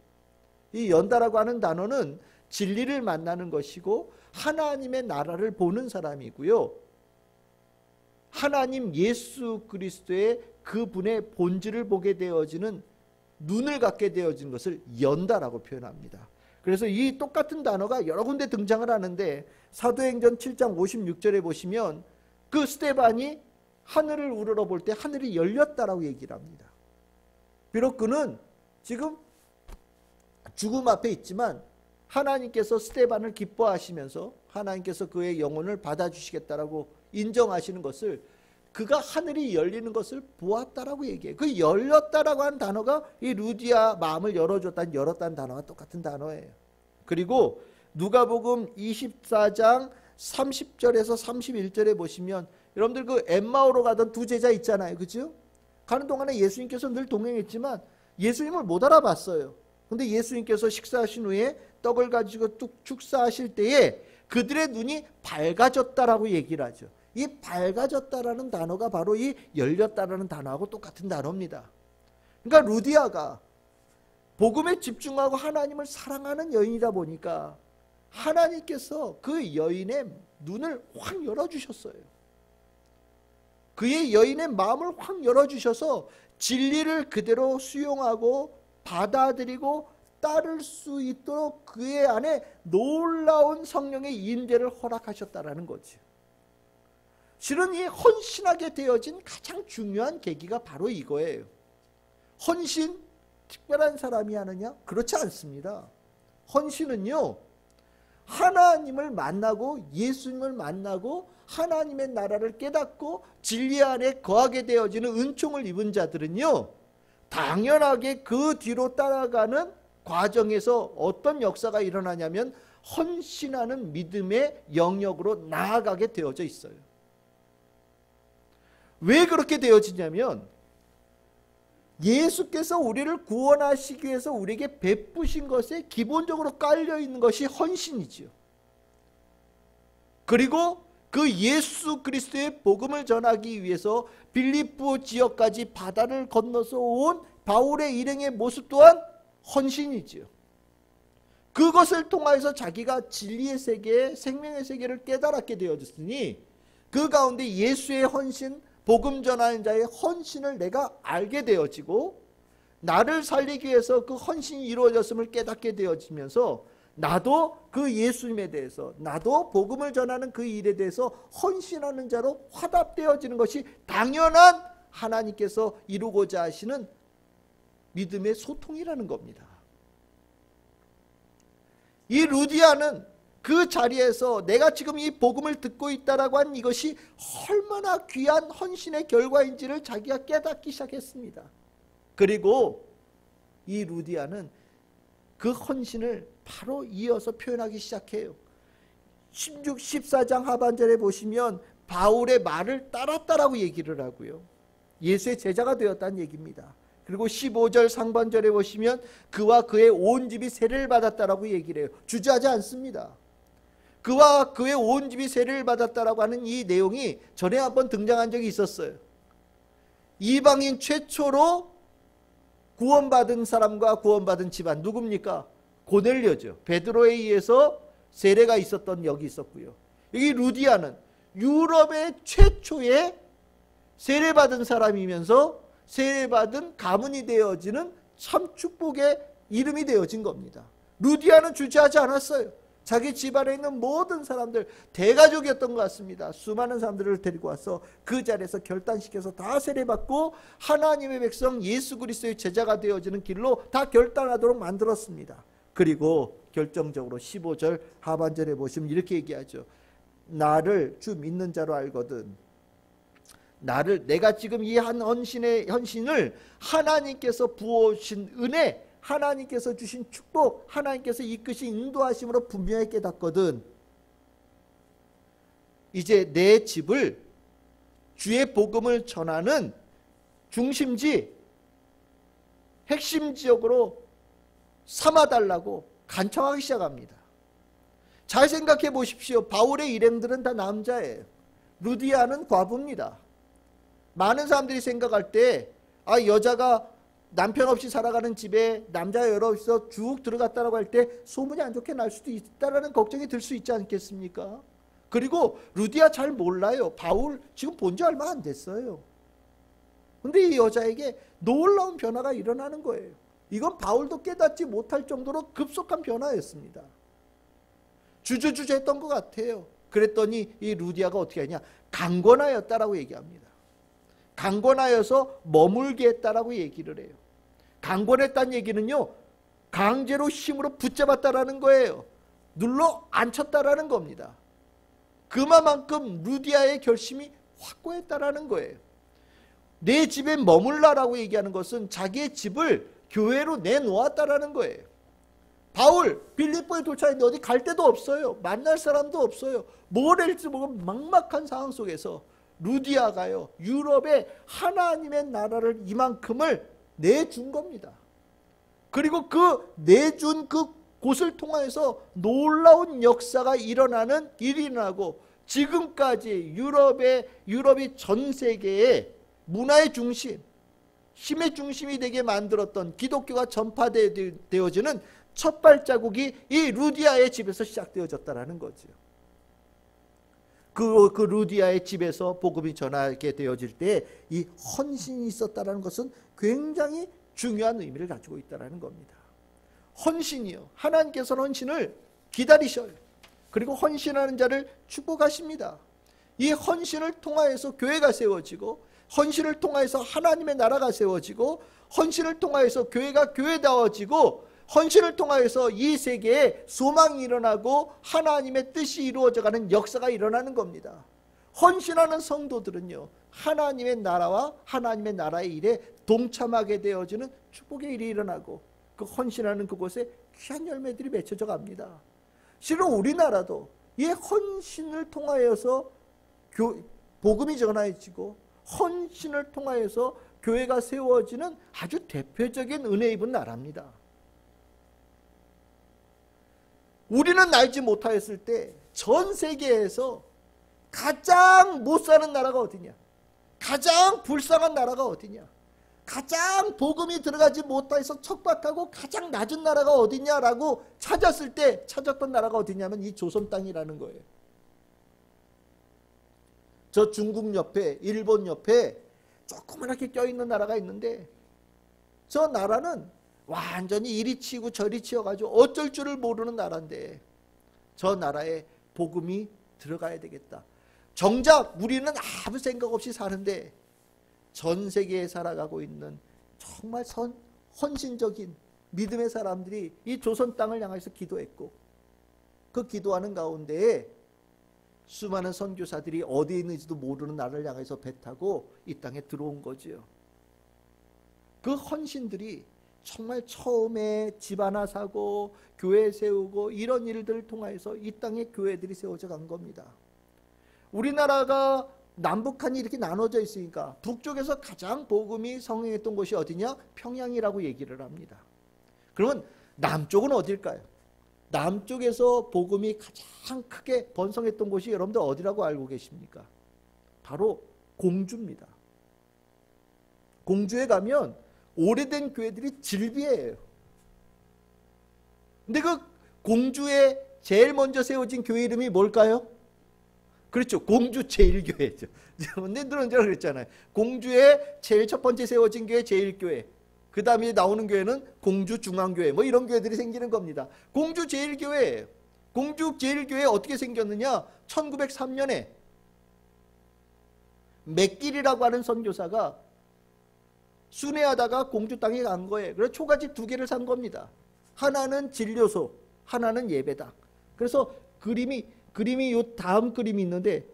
Speaker 1: 이 연다라고 하는 단어는 진리를 만나는 것이고 하나님의 나라를 보는 사람이고요. 하나님 예수 그리스도의 그분의 본질을 보게 되어지는 눈을 갖게 되어진 것을 연다라고 표현합니다. 그래서 이 똑같은 단어가 여러 군데 등장을 하는데 사도행전 7장 56절에 보시면 그 스데반이 하늘을 우러러볼 때 하늘이 열렸다라고 얘기를 합니다. 비록 그는 지금 죽음 앞에 있지만 하나님께서 스데반을 기뻐하시면서 하나님께서 그의 영혼을 받아주시겠다라고 인정하시는 것을 그가 하늘이 열리는 것을 보았다라고 얘기해요. 그 열렸다라고 하는 단어가 이 루디아 마음을 열었다는 단어와 똑같은 단어예요. 그리고 누가복음 24장 30절에서 31절에 보시면 여러분들 그 엠마오로 가던 두 제자 있잖아요. 그죠? 가는 동안에 예수님께서 늘 동행했지만 예수님을 못 알아봤어요. 근데 예수님께서 식사하신 후에 떡을 가지고 뚝 축사하실 때에 그들의 눈이 밝아졌다라고 얘기를 하죠. 이 밝아졌다라는 단어가 바로 이 열렸다라는 단어하고 똑같은 단어입니다. 그러니까 루디아가 복음에 집중하고 하나님을 사랑하는 여인이다 보니까 하나님께서 그 여인의 눈을 확 열어주셨어요. 그의 여인의 마음을 확 열어주셔서 진리를 그대로 수용하고 받아들이고 따를 수 있도록 그의 안에 놀라운 성령의 임재를 허락하셨다라는 거죠. 실은 이 헌신하게 되어진 가장 중요한 계기가 바로 이거예요. 헌신 특별한 사람이 하느냐? 그렇지 않습니다. 헌신은요, 하나님을 만나고 예수님을 만나고 하나님의 나라를 깨닫고 진리 안에 거하게 되어지는 은총을 입은 자들은요, 당연하게 그 뒤로 따라가는 과정에서 어떤 역사가 일어나냐면 헌신하는 믿음의 영역으로 나아가게 되어져 있어요. 왜 그렇게 되어지냐면 예수께서 우리를 구원하시기 위해서 우리에게 베푸신 것에 기본적으로 깔려있는 것이 헌신이지요. 그리고 그 예수 그리스도의 복음을 전하기 위해서 빌립보 지역까지 바다를 건너서 온 바울의 일행의 모습 또한 헌신이지요. 그것을 통해서 자기가 진리의 세계, 생명의 세계를 깨달았게 되어졌으니 그 가운데 예수의 헌신, 복음 전하는 자의 헌신을 내가 알게 되어지고 나를 살리기 위해서 그 헌신이 이루어졌음을 깨닫게 되어지면서 나도 그 예수님에 대해서, 나도 복음을 전하는 그 일에 대해서 헌신하는 자로 화답되어지는 것이 당연한 하나님께서 이루고자 하시는 믿음의 소통이라는 겁니다. 이 루디아는 그 자리에서 내가 지금 이 복음을 듣고 있다라고 한 이것이 얼마나 귀한 헌신의 결과인지를 자기가 깨닫기 시작했습니다. 그리고 이 루디아는 그 헌신을 바로 이어서 표현하기 시작해요. 14장 하반절에 보시면 바울의 말을 따랐다라고 얘기를 하고요. 예수의 제자가 되었다는 얘기입니다. 그리고 15절 상반절에 보시면 그와 그의 온 집이 세례를 받았다라고 얘기를 해요. 주저하지 않습니다. 그와 그의 온 집이 세례를 받았다라고 하는 이 내용이 전에 한번 등장한 적이 있었어요. 이방인 최초로 구원받은 사람과 구원받은 집안 누굽니까? 고넬료죠. 베드로에 의해서 세례가 있었던 역이 있었고요. 여기 루디아는 유럽의 최초의 세례받은 사람이면서 세례받은 가문이 되어지는 참 축복의 이름이 되어진 겁니다. 루디아는 주저하지 않았어요. 자기 집안에 있는 모든 사람들, 대가족이었던 것 같습니다. 수많은 사람들을 데리고 와서 그 자리에서 결단시켜서 다 세례받고 하나님의 백성 예수 그리스도의 제자가 되어지는 길로 다 결단하도록 만들었습니다. 그리고 결정적으로 15절 하반절에 보시면 이렇게 얘기하죠. 나를 주 믿는 자로 알거든. 내가 지금 이 한 헌신을 하나님께서 부어주신 은혜, 하나님께서 주신 축복, 하나님께서 이끄신 인도하심으로 분명히 깨닫거든. 이제 내 집을 주의 복음을 전하는 중심지, 핵심 지역으로 삼아달라고 간청하기 시작합니다. 잘 생각해 보십시오. 바울의 일행들은 다 남자예요. 루디아는 과부입니다. 많은 사람들이 생각할 때 여자가 남편 없이 살아가는 집에 남자가 여러 있어 쭉 들어갔다라고 할 때 소문이 안 좋게 날 수도 있다라는 걱정이 들 수 있지 않겠습니까? 그리고 루디아 잘 몰라요. 바울 지금 본 지 얼마 안 됐어요. 근데 이 여자에게 놀라운 변화가 일어나는 거예요. 이건 바울도 깨닫지 못할 정도로 급속한 변화였습니다. 주저주저했던 것 같아요. 그랬더니 이 루디아가 어떻게 하냐, 강권하였다라고 얘기합니다. 강권하여서 머물게 했다라고 얘기를 해요. 강권했다는 얘기는요, 강제로 힘으로 붙잡았다라는 거예요. 눌러 앉혔다라는 겁니다. 그만큼 루디아의 결심이 확고했다라는 거예요. 내 집에 머물라라고 얘기하는 것은 자기의 집을 교회로 내놓았다라는 거예요. 바울 빌립보에 도착했는데 어디 갈 데도 없어요. 만날 사람도 없어요. 뭘 할지 모르는 막막한 상황 속에서 루디아가요, 유럽에 하나님의 나라를 이만큼을 내준 겁니다. 그리고 그 내준 그 곳을 통해서 놀라운 역사가 일어나는 일이 일어나고, 지금까지 유럽이 전 세계의 문화의 중심, 힘의 중심이 되게 만들었던 기독교가 전파되어지는 첫 발자국이 이 루디아의 집에서 시작되어졌다는 거죠. 그 루디아의 집에서 복음이 전하게 되어질 때 이 헌신이 있었다는 것은 굉장히 중요한 의미를 가지고 있다는 겁니다. 헌신이요, 하나님께서는 헌신을 기다리셔요. 그리고 헌신하는 자를 축복하십니다. 이 헌신을 통하여서 교회가 세워지고, 헌신을 통하여서 하나님의 나라가 세워지고, 헌신을 통하여서 교회가 교회다워지고, 헌신을 통하여서 이 세계에 소망이 일어나고 하나님의 뜻이 이루어져가는 역사가 일어나는 겁니다. 헌신하는 성도들은요, 하나님의 나라와 하나님의 나라의 일에 동참하게 되어지는 축복의 일이 일어나고, 그 헌신하는 그곳에 귀한 열매들이 맺혀져 갑니다. 실은 우리나라도 이 헌신을 통하여서 복음이 전해지고, 헌신을 통하여서 교회가 세워지는 아주 대표적인 은혜 입은 나라입니다. 우리는 알지 못하였을 때 전 세계에서 가장 못 사는 나라가 어디냐, 가장 불쌍한 나라가 어디냐, 가장 복음이 들어가지 못해서 척박하고 가장 낮은 나라가 어디냐라고 찾았을 때 찾았던 나라가 어디냐면 이 조선 땅이라는 거예요. 저 중국 옆에, 일본 옆에 조그맣게 껴있는 나라가 있는데, 저 나라는 완전히 이리 치고 저리 치여가지고 어쩔 줄을 모르는 나라인데, 저 나라에 복음이 들어가야 되겠다. 정작 우리는 아무 생각 없이 사는데 전 세계에 살아가고 있는 정말 헌신적인 믿음의 사람들이 이 조선 땅을 향해서 기도했고, 그 기도하는 가운데에 수많은 선교사들이 어디에 있는지도 모르는 나라를 향해서 배 타고 이 땅에 들어온 거지요. 그 헌신들이 정말 처음에 집 하나 사고 교회 세우고 이런 일들을 통해서 이 땅에 교회들이 세워져 간 겁니다. 우리나라가 남북한이 이렇게 나눠져 있으니까 북쪽에서 가장 복음이 성행했던 곳이 어디냐? 평양이라고 얘기를 합니다. 그러면 남쪽은 어딜까요? 남쪽에서 복음이 가장 크게 번성했던 곳이 여러분들 어디라고 알고 계십니까? 바로 공주입니다. 공주에 가면 오래된 교회들이 질비해요. 근데 그 공주에 제일 먼저 세워진 교회 이름이 뭘까요? 그렇죠. 공주 제일교회죠. 근데 그런 줄 그랬잖아요. 공주에 제일 첫 번째 세워진 교회 제일교회. 그 다음에 나오는 교회는 공주중앙교회 뭐 이런 교회들이 생기는 겁니다. 공주제일교회 어떻게 생겼느냐? 1903년에 맥길이라고 하는 선교사가 순회하다가 공주 땅에 간 거예요. 그래서 초가집 2개를 산 겁니다. 하나는 진료소, 하나는 예배당. 그래서 그림이 요 다음 그림이 있는데,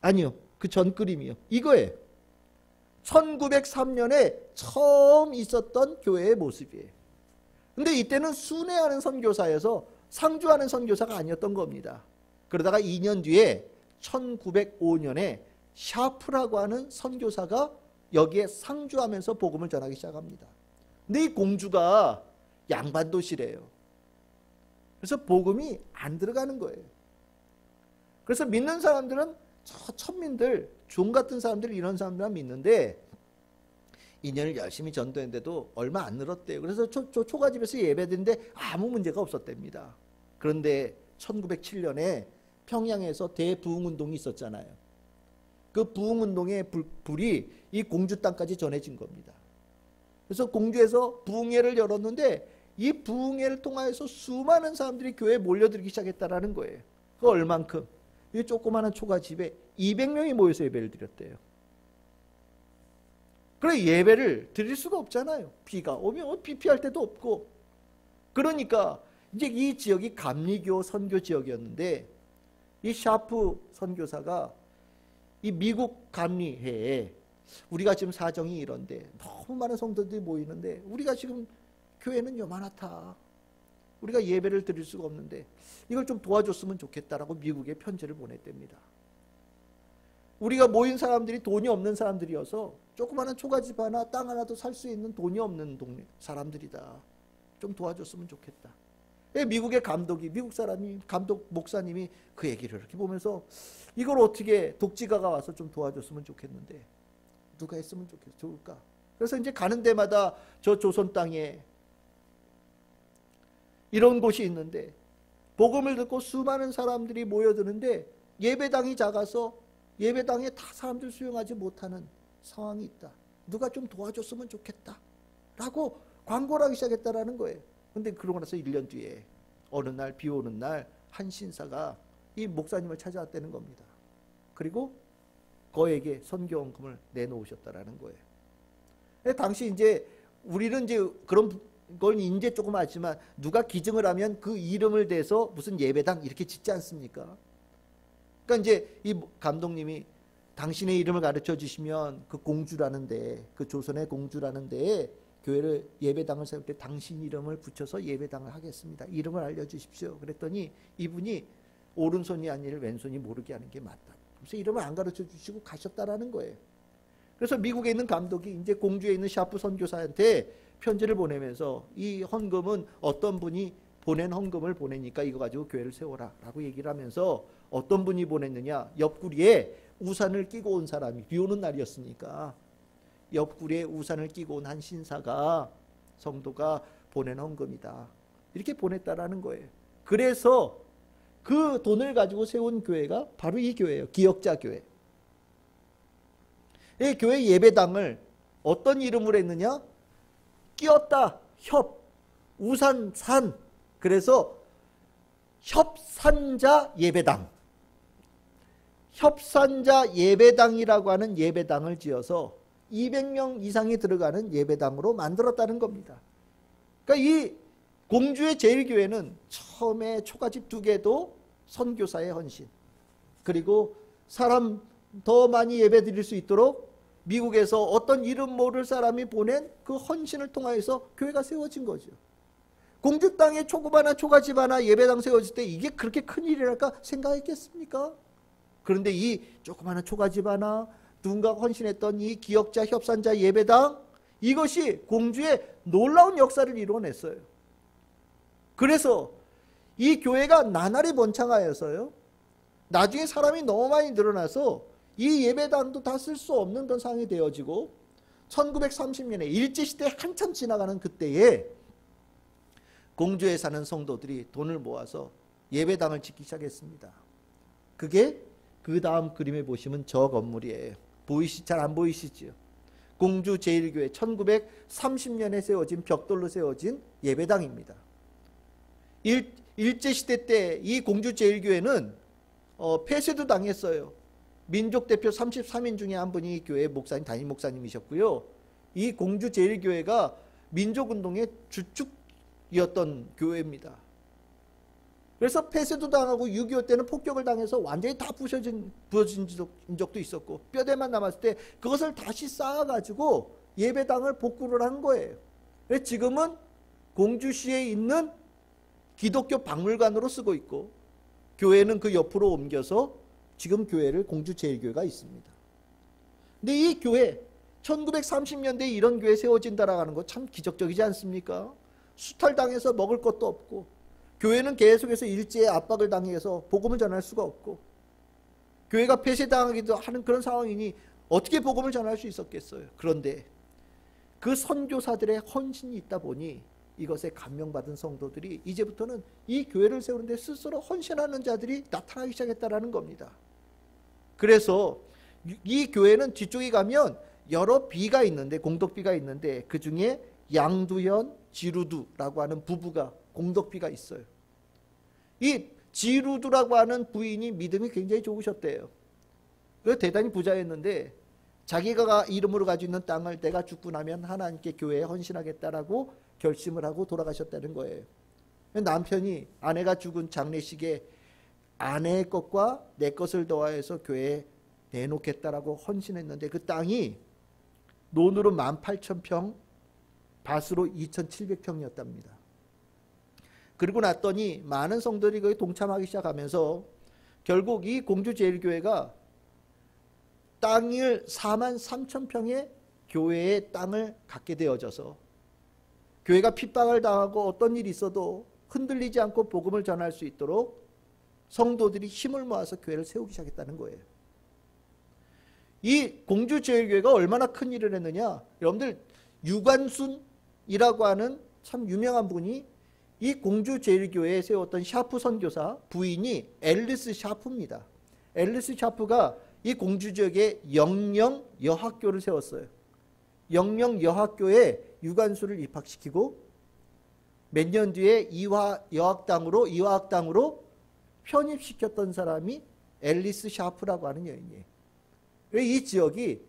Speaker 1: 아니요, 그 전 그림이요. 이거예요. 1903년에 처음 있었던 교회의 모습이에요. 근데 이때는 순회하는 선교사여서 상주하는 선교사가 아니었던 겁니다. 그러다가 2년 뒤에 1905년에 샤프라고 하는 선교사가 여기에 상주하면서 복음을 전하기 시작합니다. 근데 이 공주가 양반도시래요. 그래서 복음이 안 들어가는 거예요. 그래서 믿는 사람들은 저 천민들, 종 같은 사람들, 이런 사람들만 믿는데 2년을 열심히 전도했는데도 얼마 안 늘었대요. 그래서 초가집에서 예배드는데 아무 문제가 없었답니다. 그런데 1907년에 평양에서 대부흥운동이 있었잖아요. 그 부흥운동의 불이 이 공주 땅까지 전해진 겁니다. 그래서 공주에서 부흥회를 열었는데 이 부흥회를 통하여서 수많은 사람들이 교회에 몰려들기 시작했다라는 거예요. 그 얼만큼? 이 조그마한 초가집에 200명이 모여서 예배를 드렸대요. 그래 예배를 드릴 수가 없잖아요. 비가 오면 비 피할 데도 없고. 그러니까 이제 이 지역이 감리교 선교 지역이었는데 이 샤프 선교사가 이 미국 감리회에 우리가 지금 사정이 이런데 너무 많은 성도들이 모이는데 우리가 지금 교회는 요만하다. 우리가 예배를 드릴 수가 없는데 이걸 좀 도와줬으면 좋겠다라고 미국에 편지를 보냈답니다. 우리가 모인 사람들이 돈이 없는 사람들이어서 조그마한 초가집 하나 땅 하나도 살 수 있는 돈이 없는 동네 사람들이다. 좀 도와줬으면 좋겠다. 미국의 감독이 미국 사람이 감독 목사님이 그 얘기를 이렇게 보면서 이걸 어떻게 독지가가 와서 좀 도와줬으면 좋겠는데 누가 했으면 좋을까? 그래서 이제 가는 데마다 저 조선 땅에 이런 곳이 있는데 복음을 듣고 수많은 사람들이 모여드는데 예배당이 작아서 예배당에 다 사람들 수용하지 못하는 상황이 있다. 누가 좀 도와줬으면 좋겠다. 라고 광고를 하기 시작했다라는 거예요. 근데 그러고 나서 1년 뒤에 어느 날 비 오는 날 한 신사가 이 목사님을 찾아왔다는 겁니다. 그리고 그에게 선교원금을 내놓으셨다라는 거예요. 당시 이제 우리는 이제 그런 걸 이제 조금 알지만 누가 기증을 하면 그 이름을 대서 무슨 예배당 이렇게 짓지 않습니까? 그러니까 이제 이 감독님이 당신의 이름을 가르쳐 주시면 그 공주라는데 그 조선의 공주라는데 교회를 예배당을 세울 때 당신 이름을 붙여서 예배당을 하겠습니다. 이름을 알려주십시오. 그랬더니 이분이 오른손이 아니라 왼손이 모르게 하는 게 맞다. 그래서 이름을 안 가르쳐 주시고 가셨다라는 거예요. 그래서 미국에 있는 감독이 이제 공주에 있는 샤프 선교사한테 편지를 보내면서 이 헌금은 어떤 분이 보낸 헌금을 보내니까 이거 가지고 교회를 세워라 라고 얘기를 하면서 어떤 분이 보냈느냐, 옆구리에 우산을 끼고 온 사람이, 비 오는 날이었으니까 옆구리에 우산을 끼고 온 한 신사가 성도가 보낸 헌금이다 이렇게 보냈다라는 거예요. 그래서 그 돈을 가지고 세운 교회가 바로 이 교회예요. 기역자 교회. 이 교회 예배당을 어떤 이름으로 했느냐, 끼었다 협, 우산 산, 그래서 협산자 예배당, 협산자 예배당이라고 하는 예배당을 지어서 200명 이상이 들어가는 예배당으로 만들었다는 겁니다. 그러니까 이 공주의 제일교회는 처음에 초가집 2개도 선교사의 헌신, 그리고 사람 더 많이 예배 드릴 수 있도록 미국에서 어떤 이름 모를 사람이 보낸 그 헌신을 통해서 교회가 세워진 거죠. 공주 땅에 조그마한 초가집 하나 예배당 세워질 때 이게 그렇게 큰 일이랄까 생각했겠습니까? 그런데 이 조그마한 초가집 하나 누군가 헌신했던 이 기역자 협산자 예배당, 이것이 공주의 놀라운 역사를 이루어냈어요. 그래서 이 교회가 나날이 번창하여서요, 나중에 사람이 너무 많이 늘어나서 이 예배당도 다 쓸 수 없는 그런 상황이 되어지고 1930년에 일제시대 한참 지나가는 그때에 공주에 사는 성도들이 돈을 모아서 예배당을 짓기 시작했습니다. 그게 그 다음 그림에 보시면 저 건물이에요. 잘 안 보이시죠? 공주 제1교회 1930년에 세워진 벽돌로 세워진 예배당입니다. 일제시대 때 이 공주 제1교회는 폐쇄도 당했어요. 민족대표 33인 중에 한 분이 교회 목사님, 담임 목사님이셨고요. 이 공주 제1교회가 민족운동의 주축이었던 교회입니다. 그래서 폐쇄도 당하고 6.25 때는 폭격을 당해서 완전히 다 부서진 적도 있었고, 뼈대만 남았을 때 그것을 다시 쌓아가지고 예배당을 복구를 한 거예요. 그래서 지금은 공주시에 있는 기독교 박물관으로 쓰고 있고, 교회는 그 옆으로 옮겨서 지금 교회를 공주 제1교회가 있습니다. 근데 이 교회 1930년대에 이런 교회 세워진다라고 하는 거 참 기적적이지 않습니까? 수탈당해서 먹을 것도 없고, 교회는 계속해서 일제의 압박을 당해서 복음을 전할 수가 없고, 교회가 폐쇄당하기도 하는 그런 상황이니 어떻게 복음을 전할 수 있었겠어요? 그런데 그 선교사들의 헌신이 있다 보니 이것에 감명받은 성도들이 이제부터는 이 교회를 세우는데 스스로 헌신하는 자들이 나타나기 시작했다라는 겁니다. 그래서 이 교회는 뒤쪽에 가면 여러 비가 있는데, 공덕비가 있는데, 그 중에 양두현, 지루두라고 하는 부부가 공덕비가 있어요. 이 지루두라고 하는 부인이 믿음이 굉장히 좋으셨대요. 그래서 대단히 부자였는데 자기가 이름으로 가지고 있는 땅을 내가 죽고 나면 하나님께 교회에 헌신하겠다라고 결심을 하고 돌아가셨다는 거예요. 남편이 아내가 죽은 장례식에 아내의 것과 내 것을 더하여서 교회에 내놓겠다라고 헌신했는데, 그 땅이 논으로 18,000평, 밭으로 2,700평이었답니다. 그리고 났더니 많은 성도들이 거기 동참하기 시작하면서 결국 이 공주 제1교회가 땅을 43,000평의 교회의 땅을 갖게 되어져서 교회가 핍박을 당하고 어떤 일이 있어도 흔들리지 않고 복음을 전할 수 있도록 성도들이 힘을 모아서 교회를 세우기 시작했다는 거예요. 이 공주 제1교회가 얼마나 큰 일을 했느냐, 여러분들 유관순이라고 하는 참 유명한 분이 이 공주 제1교회에 세웠던 샤프 선교사 부인이 앨리스 샤프입니다. 앨리스 샤프가 이 공주 지역에 영영 여학교를 세웠어요. 영영 여학교에 유관순을 입학시키고 몇 년 뒤에 이화학당으로 편입시켰던 사람이 앨리스 샤프라고 하는 여인이에요. 이 지역이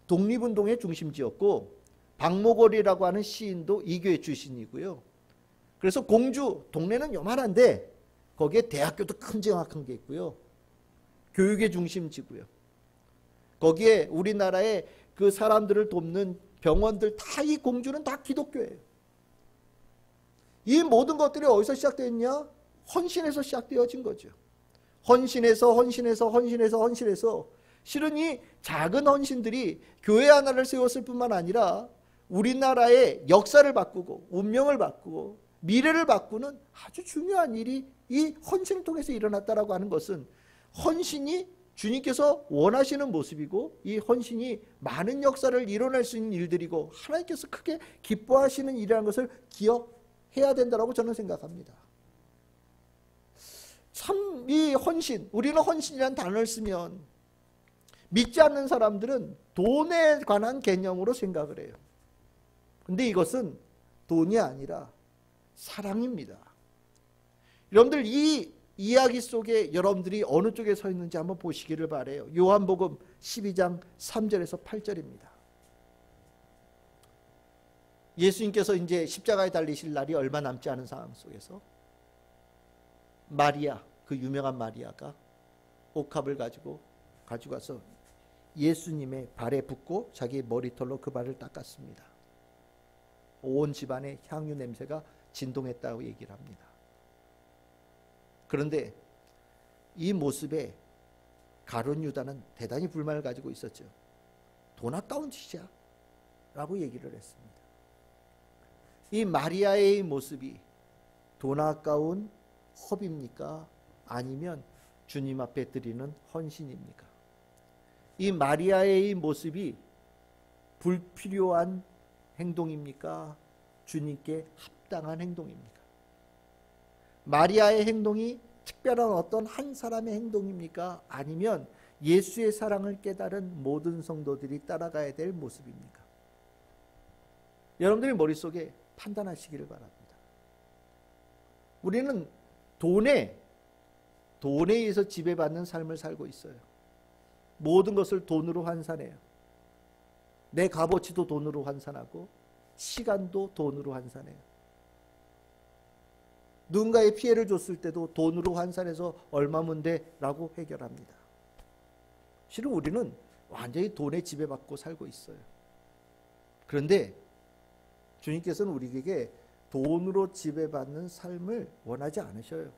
Speaker 1: 독립운동의 중심지였고, 박목월이라고 하는 시인도 이 교회 출신이고요. 그래서 공주 동네는 요만한데 거기에 대학교도 큼지막한 게 있고요. 교육의 중심지고요. 거기에 우리나라의 그 사람들을 돕는 병원들 다, 이 공주는 다 기독교예요. 이 모든 것들이 어디서 시작됐냐? 헌신에서 시작되어진 거죠. 헌신에서 실은 이 작은 헌신들이 교회 하나를 세웠을 뿐만 아니라 우리나라의 역사를 바꾸고 운명을 바꾸고 미래를 바꾸는 아주 중요한 일이 이 헌신을 통해서 일어났다라고 하는 것은, 헌신이 주님께서 원하시는 모습이고 이 헌신이 많은 역사를 이뤄낼 수 있는 일들이고 하나님께서 크게 기뻐하시는 일이라는 것을 기억해야 된다고 저는 생각합니다. 참 이 헌신, 우리는 헌신이라는 단어를 쓰면 믿지 않는 사람들은 돈에 관한 개념으로 생각을 해요. 근데 이것은 돈이 아니라 사랑입니다. 여러분들 이 이야기 속에 여러분들이 어느 쪽에 서 있는지 한번 보시기를 바라요. 요한복음 12장 3절에서 8절입니다. 예수님께서 이제 십자가에 달리실 날이 얼마 남지 않은 상황 속에서 마리아, 그 유명한 마리아가 옥합을 가지고 가서 예수님의 발에 붓고 자기 머리털로 그 발을 닦았습니다. 온 집안의 향유 냄새가 진동했다고 얘기를 합니다. 그런데 이 모습에 가룟 유다는 대단히 불만을 가지고 있었죠. 돈 아까운 짓이야 라고 얘기를 했습니다. 이 마리아의 모습이 돈 아까운 허비입니까? 아니면 주님 앞에 드리는 헌신입니까? 이 마리아의 모습이 불필요한 행동입니까? 주님께 합당한 행동입니까? 마리아의 행동이 특별한 어떤 한 사람의 행동입니까? 아니면 예수의 사랑을 깨달은 모든 성도들이 따라가야 될 모습입니까? 여러분들의 머릿속에 판단하시기를 바랍니다. 우리는 돈에 의해서 지배받는 삶을 살고 있어요. 모든 것을 돈으로 환산해요. 내 값어치도 돈으로 환산하고 시간도 돈으로 환산해요. 누군가의 피해를 줬을 때도 돈으로 환산해서 얼마면 돼? 라고 해결합니다. 실은 우리는 완전히 돈에 지배받고 살고 있어요. 그런데 주님께서는 우리에게 돈으로 지배받는 삶을 원하지 않으셔요.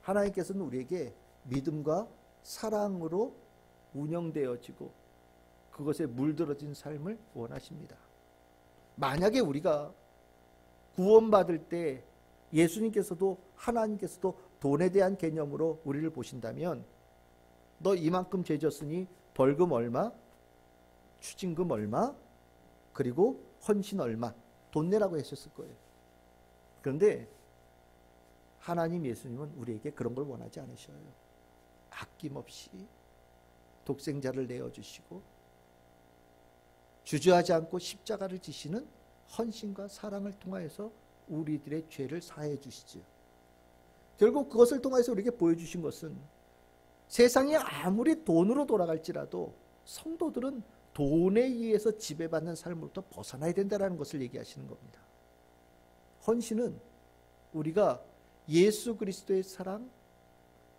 Speaker 1: 하나님께서는 우리에게 믿음과 사랑으로 운영되어지고 그것에 물들어진 삶을 원하십니다. 만약에 우리가 구원받을 때 예수님께서도 하나님께서도 돈에 대한 개념으로 우리를 보신다면 너 이만큼 죄 졌으니 벌금 얼마, 추징금 얼마, 그리고 헌신 얼마, 돈 내라고 하셨을 거예요. 그런데 하나님 예수님은 우리에게 그런 걸 원하지 않으셔요. 아낌없이 독생자를 내어주시고 주저하지 않고 십자가를 지시는 헌신과 사랑을 통하여서 우리들의 죄를 사해 주시죠. 결국 그것을 통해서 우리에게 보여주신 것은 세상이 아무리 돈으로 돌아갈지라도 성도들은 돈에 의해서 지배받는 삶으로부터 벗어나야 된다는 것을 얘기하시는 겁니다. 헌신은 우리가 예수 그리스도의 사랑,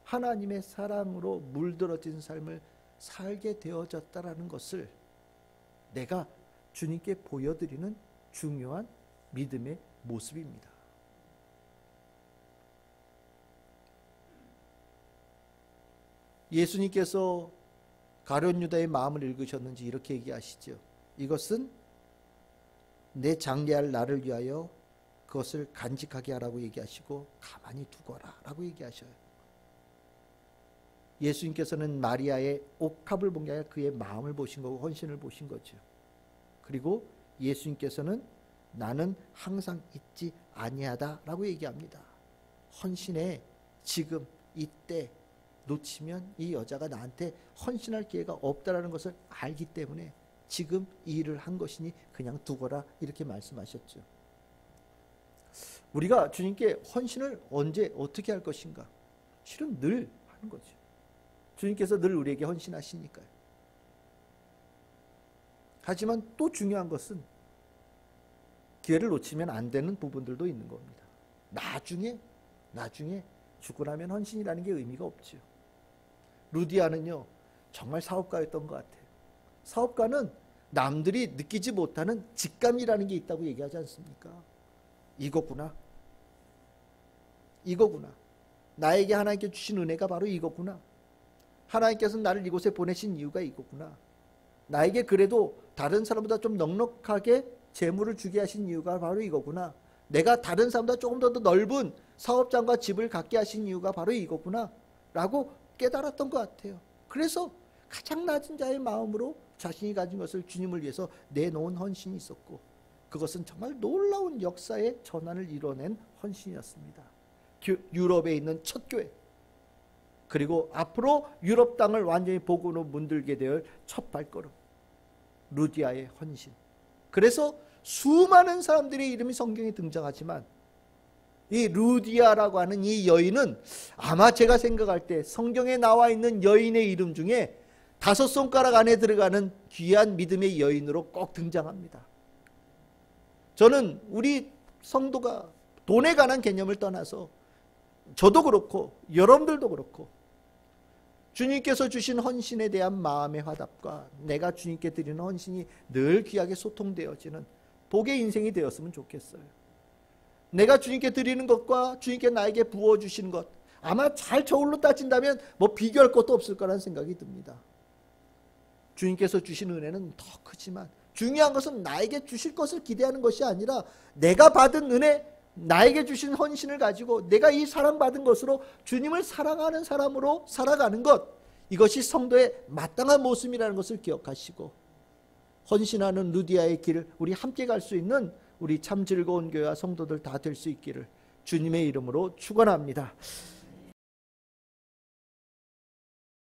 Speaker 1: 하나님의 사랑으로 물들어진 삶을 살게 되어졌다라는 것을 내가 주님께 보여드리는 중요한 믿음의 모습입니다. 예수님께서 가룟 유다의 마음을 읽으셨는지 이렇게 얘기하시죠. 이것은 내 장래할 나를 위하여 그것을 간직하게 하라고 얘기하시고 가만히 두거라 라고 얘기하셔요. 예수님께서는 마리아의 옥합을 본 게 아니라 그의 마음을 보신 거고 헌신을 보신 거죠. 그리고 예수님께서는 나는 항상 잊지 아니하다 라고 얘기합니다. 헌신에 지금 이때 놓치면 이 여자가 나한테 헌신할 기회가 없다라는 것을 알기 때문에 지금 이 일을 한 것이니 그냥 두거라 이렇게 말씀하셨죠. 우리가 주님께 헌신을 언제 어떻게 할 것인가? 실은 늘 하는 거죠. 주님께서 늘 우리에게 헌신하시니까요. 하지만 또 중요한 것은 기회를 놓치면 안 되는 부분들도 있는 겁니다. 나중에 죽고 나면 헌신이라는 게 의미가 없죠. 루디아는요 정말 사업가였던 것 같아요. 사업가는 남들이 느끼지 못하는 직감이라는 게 있다고 얘기하지 않습니까? 이거구나. 나에게 하나님께 주신 은혜가 바로 이거구나. 하나님께서 나를 이곳에 보내신 이유가 이거구나. 나에게 그래도 다른 사람보다 좀 넉넉하게 재물을 주게 하신 이유가 바로 이거구나. 내가 다른 사람보다 조금 더 넓은 사업장과 집을 갖게 하신 이유가 바로 이거구나 라고 깨달았던 것 같아요. 그래서 가장 낮은 자의 마음으로 자신이 가진 것을 주님을 위해서 내놓은 헌신이 있었고 그것은 정말 놀라운 역사의 전환을 이뤄낸 헌신이었습니다. 유럽에 있는 첫 교회, 그리고 앞으로 유럽 땅을 완전히 복음으로 문들게 될 첫 발걸음, 루디아의 헌신. 그래서 수많은 사람들의 이름이 성경에 등장하지만 이 루디아라고 하는 이 여인은 아마 제가 생각할 때 성경에 나와 있는 여인의 이름 중에 5손가락 안에 들어가는 귀한 믿음의 여인으로 꼭 등장합니다. 저는 우리 성도가 돈에 관한 개념을 떠나서 저도 그렇고 여러분들도 그렇고 주님께서 주신 헌신에 대한 마음의 화답과 내가 주님께 드리는 헌신이 늘 귀하게 소통되어지는 복의 인생이 되었으면 좋겠어요. 내가 주님께 드리는 것과 주님께 나에게 부어주신 것 아마 잘 저울로 따진다면 뭐 비교할 것도 없을 거라는 생각이 듭니다. 주님께서 주신 은혜는 더 크지만 중요한 것은 나에게 주실 것을 기대하는 것이 아니라 내가 받은 은혜, 나에게 주신 헌신을 가지고 내가 이 사랑받은 것으로 주님을 사랑하는 사람으로 살아가는 것, 이것이 성도의 마땅한 모습이라는 것을 기억하시고 헌신하는 루디아의 길을 우리 함께 갈 수 있는 우리 참 즐거운 교회와 성도들 다 될 수 있기를 주님의 이름으로 축원합니다.